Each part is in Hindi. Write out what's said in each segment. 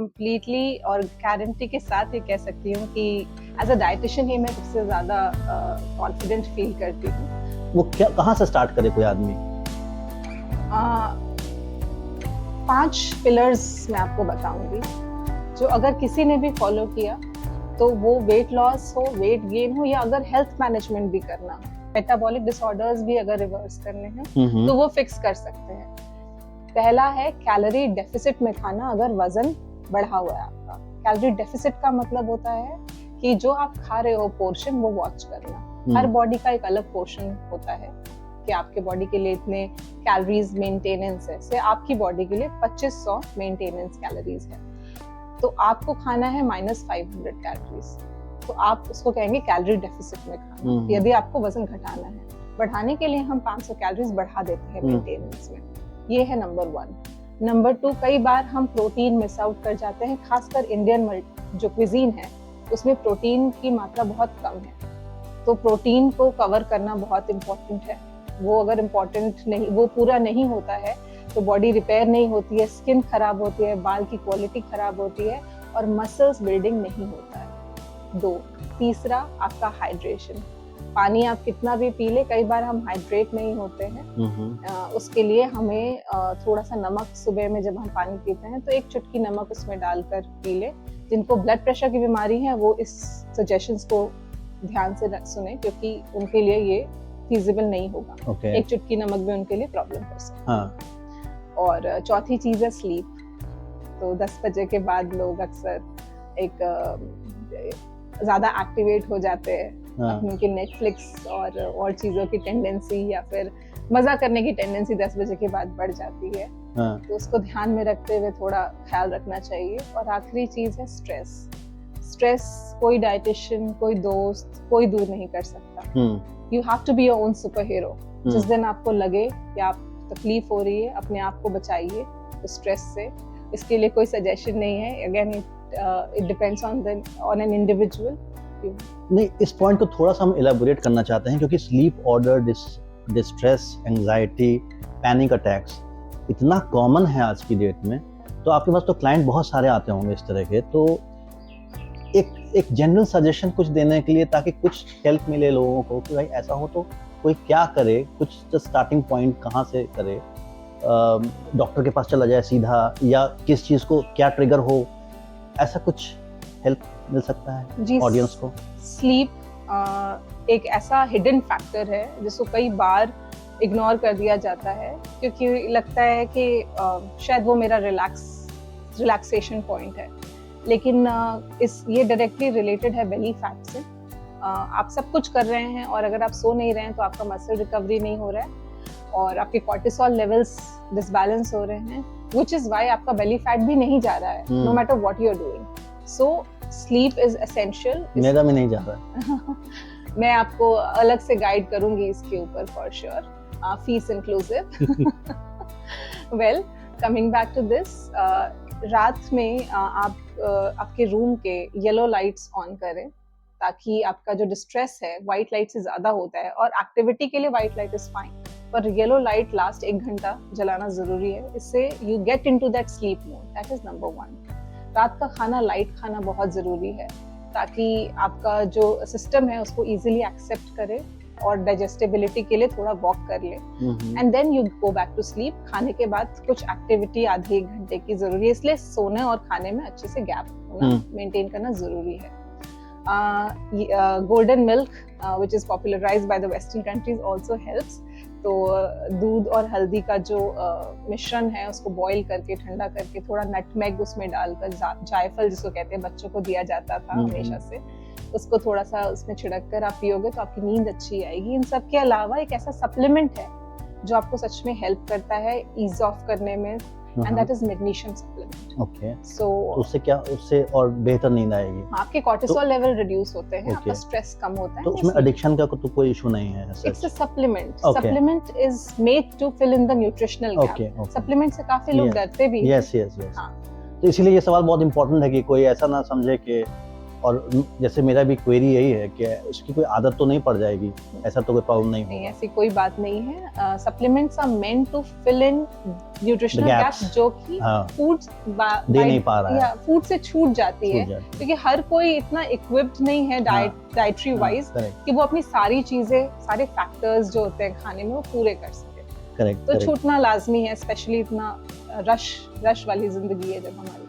कंप्लीटली और गारंटी के साथ ये कह सकती हूँ कि एज अ डाइटिशियन ही मैं सबसे ज़्यादा कॉन्फिडेंट फील करती हूँ। वो क्या, कहाँ से स्टार्ट करे कोई आदमी? 5 पिलर्स मैं आपको बताऊंगी, जो अगर किसी ने भी फॉलो किया तो वो वेट लॉस हो, वेट गेन हो, या अगर हेल्थ मैनेजमेंट भी करना हो, मेटाबॉलिक डिसऑर्डर्स भी अगर रिवर्स करने हैं तो वो फिक्स कर सकते हैं। पहला है कैलोरी डेफिसिट में खाना अगर वजन बढ़ा हुआ है आपका। कैलोरी डेफिसिट का मतलब होता है कि जो आप खा रहे हो पोर्शन वो वॉच करना। हर बॉडी का एक अलग पोर्शन होता है कि आपके बॉडी के लिए इतने कैलोरीज मेंटेनेंस है, से आपकी बॉडी के लिए 2500 मेंटेनेंस कैलोरीज है, तो आपको खाना है -500 कैलोरीज, तो आप उसको कहेंगे कैलोरी डेफिसिट में खाना। यदि आपको वजन घटाना है, बढ़ाने के लिए हम 500 कैलोरीज बढ़ा देते हैं मेंटेनेंस में। ये है नंबर 1। नंबर 2, कई बार हम प्रोटीन मिस आउट कर जाते हैं, खासकर इंडियन जो क्विजीन है उसमें प्रोटीन की मात्रा बहुत कम है, तो प्रोटीन को कवर करना बहुत इम्पोर्टेंट है। वो अगर इम्पोर्टेंट नहीं, वो पूरा नहीं होता है तो बॉडी रिपेयर नहीं होती है, स्किन खराब होती है, बाल की क्वालिटी खराब होती है और मसल्स बिल्डिंग नहीं होता है। 2, तीसरा आपका हाइड्रेशन। पानी आप कितना भी पी ले, कई बार हम हाइड्रेट नहीं होते हैं। उसके लिए हमें थोड़ा सा नमक, सुबह में जब हम पानी पीते हैं तो एक चुटकी नमक उसमें डालकर पी ले। जिनको ब्लड प्रेशर की बीमारी है वो इस सजेशंस को ध्यान से सुने, क्योंकि उनके लिए ये फीजिबल नहीं होगा। एक चुटकी नमक भी उनके लिए प्रॉब्लम कर सकता है। और चौथी चीज है स्लीप। तो 10 बजे के बाद लोग अक्सर एक ज्यादा एक्टिवेट हो जाते हैं, उनकी नेटफ्लिक्स और चीजों की टेंडेंसी या फिर मजा करने की टेंडेंसी 10 बजे के बाद बढ़ जाती है। तो उसको ध्यान में रखते हुए थोड़ा ख्याल रखना चाहिए। और आखिरी चीज है स्ट्रेस। स्ट्रेस कोई डाइटिशियन, कोई दोस्त, कोई दूर नहीं कर सकता। You have to be your own superhero. जिस दिन आपको लगे कि आप तकलीफ हो रही है, अपने आप को बचाइए उस स्ट्रेस से। इसके लिए कोई सजेशन नहीं है, again it depends on an individual. नहीं, इस पॉइंट को थोड़ा सा हम इलैबोरेट करना चाहते हैं, क्योंकि sleep order, distress, anxiety, panic attacks इतना कॉमन है आज की डेट में। तो आपके पास तो क्लाइंट बहुत सारे आते होंगे इस तरह के, तो एक जनरल सजेशन कुछ देने के लिए, ताकि कुछ हेल्प मिले लोगों को कि भाई ऐसा हो तो कोई क्या करे, कुछ स्टार्टिंग पॉइंट कहाँ से करे, डॉक्टर के पास चला जाए सीधा, या किस चीज़ को क्या ट्रिगर हो, ऐसा कुछ हेल्प मिल सकता है ऑडियंस को? स्लीप एक ऐसा हिडन फैक्टर है जिसको कई बार इग्नोर कर दिया जाता है, क्योंकि लगता है कि शायद वो मेरा रिलैक्सेशन पॉइंट है, लेकिन ये डायरेक्टली रिलेटेड है बेली फैट से। आप सब कुछ कर रहे हैं और अगर आप सो नहीं रहे हैं तो आपका मसल रिकवरी नहीं हो रहा है और आपके कॉर्टिसोल लेवल्स डिसबैलेंस हो रहे हैं, व्हिच इज व्हाई आपका बेली फैट भी नहीं जा रहा है, no matter what you are doing. So sleep is essential. मेरा भी नहीं जा रहा मैं आपको अलग से गाइड करूंगी इसके ऊपर for sure, fees inclusive. Well, coming back to this, रात में आप आपके रूम के येलो लाइट्स ऑन करें, ताकि आपका जो डिस्ट्रेस है व्हाइट लाइट से ज्यादा होता है, और एक्टिविटी के लिए व्हाइट लाइट इज फाइन, पर येलो लाइट लास्ट 1 घंटा जलाना जरूरी है। इससे you get into that sleep mode. That is number 1। रात का खाना लाइट खाना बहुत जरूरी है, ताकि आपका जो सिस्टम है उसको इजीली एक्सेप्ट करे और डाइजेस्टिबिलिटी के लिए थोड़ा वॉक कर ले, and then you go back to sleep. खाने के बाद कुछ एक्टिविटी आधे 1 घंटे की जरूरी है, इसलिए सोने और खाने में अच्छे से गैप होना मेंटेन करना जरूरी है। Golden milk which is popularized by the western countries also helps। तो दूध और हल्दी का जो मिश्रण है उसको बॉईल करके ठंडा करके थोड़ा नटमेग उसमें डालकर, जायफल जिसको कहते हैं, बच्चों को दिया जाता था हमेशा से, उसको थोड़ा सा उसमें छिड़क कर आप पियोगे तो आपकी नींद अच्छी आएगी। इन सब के अलावा एक ऐसा सप्लीमेंट है जो आपको सच में हेल्प करता है ईज ऑफ करने में, and that is magnesium supplement। Okay। So उससे और बेहतर नींद आएगी। आपके कॉर्टिसोल लेवल रिड्यूस होते हैं, आपका स्ट्रेस कम होता है। तो उसमें एडिक्शन का तो कोई इशू नहीं है? It's a supplement। Supplement is made to fill in the nutritional gap। Supplement से काफी लोग डरते भी हैं। Yes। तो इसीलिए ये सवाल बहुत इम्पोर्टेंट है कि कोई ऐसा ना समझे कि और जैसे मेरा भी क्वेरी यही है कि उसकी कोई आदत तो नहीं पड़ जाएगी, ऐसा तो कोई प्रॉब्लम नहीं नहीं, होगा। ऐसी कोई बात नहीं है। Supplements are meant to fill in nutritional The gaps gaps. जो कि हाँ, फूड दे नहीं पा रहा है, या फूड से छूट जाती है, छूट जाती क्योंकि हर कोई इतना इक्विप्ड नहीं है डाइटरी है। वाइज करेक्ट कि वो अपनी सारी चीजें, सारे फैक्टर्स जो होते हैं खाने में वो पूरे कर सके। करेक्ट तो छूटना लाजमी है, स्पेशली इतना रश वाली जिंदगी है जब हमारी।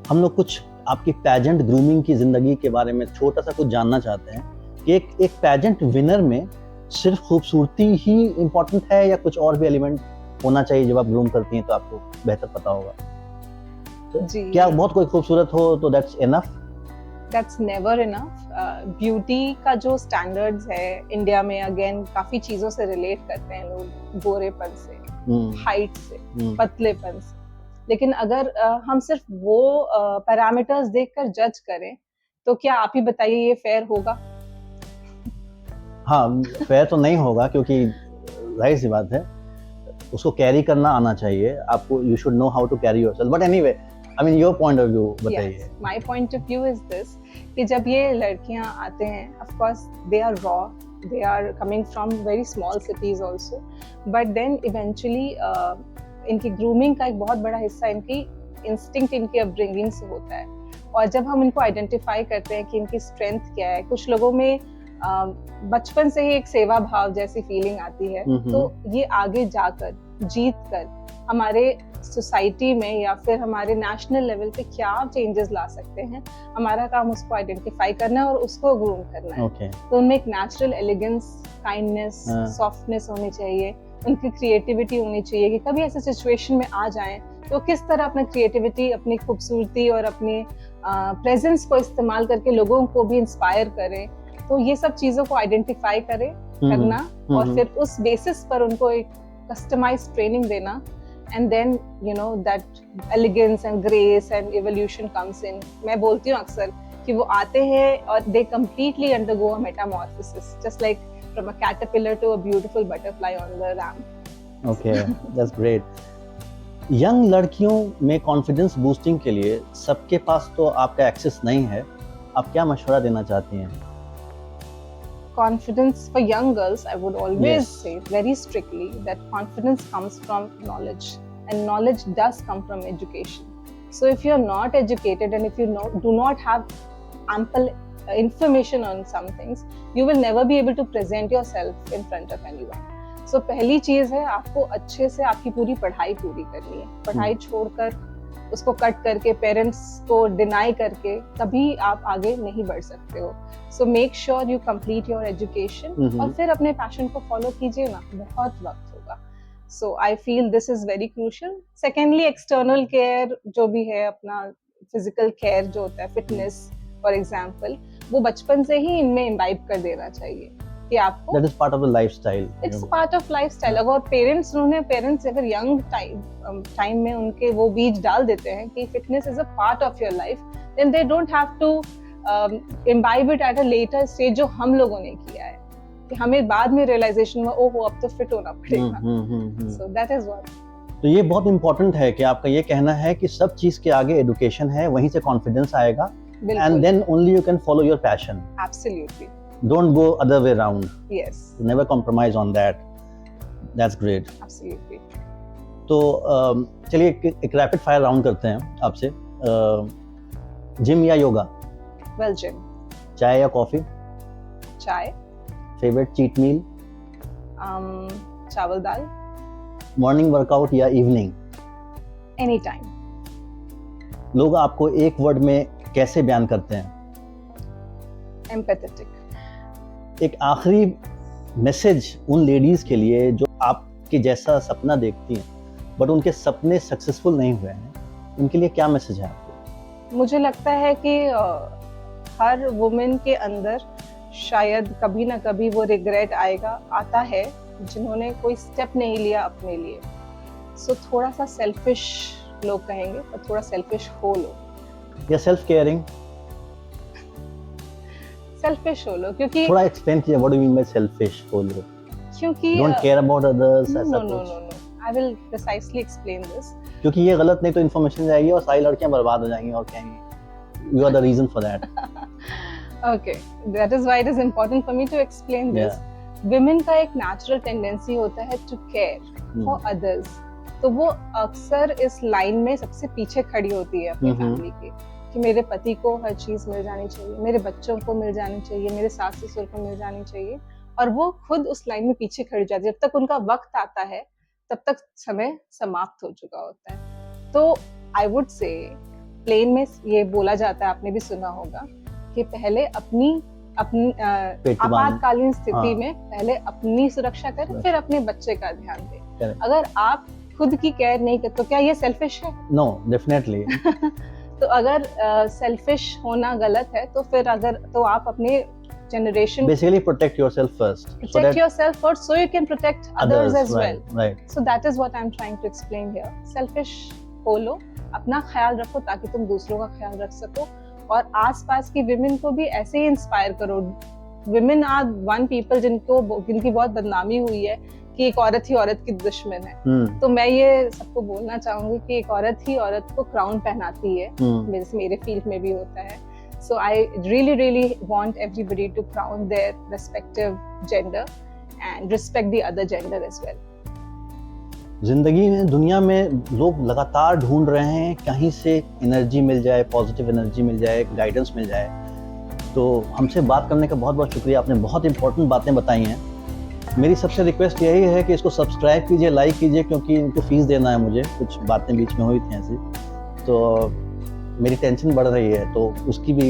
हम लोग कुछ आपकी पैजेंट ग्रूमिंग की जिंदगी के बारे में छोटा सा कुछ जानना चाहते हैं कि एक पैजेंट विनर में सिर्फ खूबसूरती ही इम्पोर्टेंट है या कुछ और भी एलिमेंट होना चाहिए? जब आप ग्रूम करती हैं तो आपको बेहतर पता होगा। जी, क्या बहुत कोई खूबसूरत हो तो that's enough? That's never enough. Beauty का जो स्टैंडर्ड्स है इंडिया में, अगेन काफी चीजों से रिलेट करते हैं लोग, गोरेपन से, हाइट से, पतलेपन से। लेकिन अगर हम सिर्फ वो पैरामीटर्स देखकर जज करें तो क्या आप ही बताइए ये फेयर होगा? हाँ, फेयर तो नहीं होगा, क्योंकि जाहिर सी बात है उसको कैरी करना आना चाहिए आपको। You should know how to carry yourself. But anyway, I mean your point of view बताइए। My point of view is this कि जब ये लड़कियां आते हैं, of course they are raw, they are coming from very small cities also, but then eventually इनकी ग्रूमिंग का एक बहुत बड़ा हिस्सा इनकी इंस्टिंक्ट, इनकी अपब्रिंगिंग से होता है। और जब हम इनको आइडेंटिफाई करते हैं कि इनकी स्ट्रेंथ क्या है, कुछ लोगों में बचपन से ही एक सेवा भाव जैसी फीलिंग आती है, तो ये आगे जाकर जीत कर हमारे सोसाइटी में या फिर हमारे नेशनल लेवल पे क्या चेंजेस ला सकते हैं, हमारा काम उसको आइडेंटिफाई करना है और उसको ग्रूम करना है। Okay. तो उनमें एक नेचुरल एलिगेंस, काइंडनेस, सॉफ्टनेस होनी चाहिए, उनकी क्रिएटिविटी होनी चाहिए कि कभी ऐसे सिचुएशन में आ जाएं तो किस तरह अपना क्रिएटिविटी, अपनी खूबसूरती और अपनी प्रेजेंस को इस्तेमाल करके लोगों को भी इंस्पायर करें। तो ये सब चीजों को आइडेंटिफाई करना और फिर उस बेसिस पर उनको एक कस्टमाइज्ड ट्रेनिंग देना, and then you know that elegance and grace and evolution comes in. मैं बोलती हूँ अक्सर कि वो आते हैं और they completely undergo a metamorphosis, just like from a caterpillar to a beautiful butterfly on the ramp. Okay, that's great. Young लड़कियों में कॉन्फिडेंस बूस्टिंग के लिए सबके पास तो आपका एक्सेस नहीं है, आप क्या मशवरा देना चाहती हैं? Confidence for young girls, I would always Yes. say very strictly that confidence comes from knowledge, and knowledge does come from education. So if you're not educated and if you do not have ample information on some things, you will never be able to present yourself in front of anyone. So पहली चीज है, आपको अच्छे से आपकी पूरी पढ़ाई पूरी करनी है। पढ़ाई छोड़कर उसको कट करके पेरेंट्स को डिनाई करके कभी आप आगे नहीं बढ़ सकते हो। So make sure you complete your education और फिर अपने पैशन को फॉलो कीजिए ना, बहुत वक्त होगा। So I feel this is very crucial. Secondly, external care जो भी है, अपना फिजिकल केयर जो होता है, फिटनेस फॉर एग्जाम्पल, वो बचपन से ही इनमें इम्बाइब कर देना चाहिए कि आपको That is part of the lifestyle. It's part of lifestyle. अगर पेरेंट्स अगर यंग टाइम में उनके वो बीज डाल देते हैं कि fitness is a part of your life, then they don't have to imbibe it at a later stage, जो हम लोगों ने किया है कि हमें बाद में रियलाइजेशन हुआ, ओहो अब तो फिट होना पड़ेगा। So that is what. तो ये बहुत इंपॉर्टेंट है कि आपका ये कहना है कि सब चीज के आगे एजुकेशन है, वहीं से कॉन्फिडेंस आएगा, and then only you can follow your passion. Absolutely, don't go other way round, yes, never compromise on that. That's great. Absolutely. तो चलिए एक रैपिड फायर राउंड करते हैं आपसे। जिम या योगा? Well, gym. चाय या कॉफी? चाय। Favourite cheat meal? चावल दाल। मॉर्निंग वर्कआउट या इवनिंग? Any time. लोग आपको एक वर्ड में कैसे बयान करते हैं? एम्पैथेटिक। एक आखिरी मैसेज उन लेडीज के लिए जो आपके जैसा सपना देखती हैं बट उनके सपने सक्सेसफुल नहीं हुए हैं, उनके लिए क्या मैसेज है आपको? मुझे लगता है कि हर वुमेन के अंदर शायद कभी ना कभी वो रिग्रेट आता है जिन्होंने कोई स्टेप नहीं लिया अपने लिए। सो थोड़ा सा सेल्फिश लोग कहेंगे, पर थोड़ा सेल्फिश हो लो, या सेल्फ केयरिंग? सेल्फिश हो लो, क्योंकि थोड़ा एक्सप्लेन कीजिए what do you mean by selfish हो लो? क्योंकि डोंट केयर अबाउट अदर्स, ऐसा नो, कुछ? I will precisely explain this. क्योंकि ये गलत नहीं तो इन्फॉर्मेशन जाएगी और सारी लड़कियां बर्बाद हो जाएंगी और कहेंगी you are the reason for that. Okay, that is why it is important for me to explain this. Women का एक natural tendency होता है to care for others. तो वो अक्सर इस लाइन में सबसे पीछे खड़ी होती है अपनी फैमिली के, कि मेरे पति को हर चीज मिल जानी चाहिए, मेरे बच्चों को मिल जानी चाहिए, मेरे सास ससुर को मिल जानी चाहिए, और वो खुद उस लाइन में पीछे खड़ी जाती है। जब तक उनका वक्त आता है तब तक समय समाप्त हो चुका होता है। तो आई वुड से प्लेन में ये बोला जाता है, आपने भी सुना होगा, कि पहले अपनी आपातकालीन स्थिति में पहले अपनी सुरक्षा करें, फिर अपने बच्चे का ध्यान दें। अगर आप खुद की केयर नहीं करते तो क्या ये सेल्फिश है? No, definitely. तो अगर सेल्फिश होना गलत है तो फिर आप अपने generation basically protect yourself first, yourself first so you can protect others as well. Right. So that is what I'm trying to explain here. Selfish हो लो, अपना ख्याल रखो ताकि तुम दूसरों का ख्याल रख सको, और आसपास की विमेन को भी ऐसे ही इंस्पायर करो। विमेन आर वन पीपल जिनकी बहुत बदनामी हुई है कि एक औरत ही औरत की दुश्मन है। तो मैं ये सबको बोलना चाहूंगी कि एक औरत ही औरत को क्राउन पहनाती है, मेरे फील्ड में भी होता है। So I really want everybody to crown their respective gender and respect the other gender as well. जिंदगी में, दुनिया में लोग लगातार ढूंढ रहे हैं कहीं से एनर्जी मिल जाए, पॉजिटिव एनर्जी मिल जाए, गाइडेंस मिल जाए। तो हमसे बात करने का बहुत बहुत शुक्रिया, आपने बहुत इंपॉर्टेंट बातें बताई हैं। मेरी सबसे रिक्वेस्ट यही है कि इसको सब्सक्राइब कीजिए, लाइक कीजिए, क्योंकि इनको फीस देना है मुझे, कुछ बातें बीच में हुई थी ऐसी, तो मेरी टेंशन बढ़ रही है, तो उसकी भी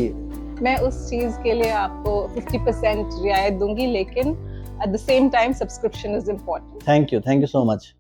मैं उस चीज के लिए आपको 50% रियायत दूंगी, लेकिन at the same time subscription is important. Thank you so much.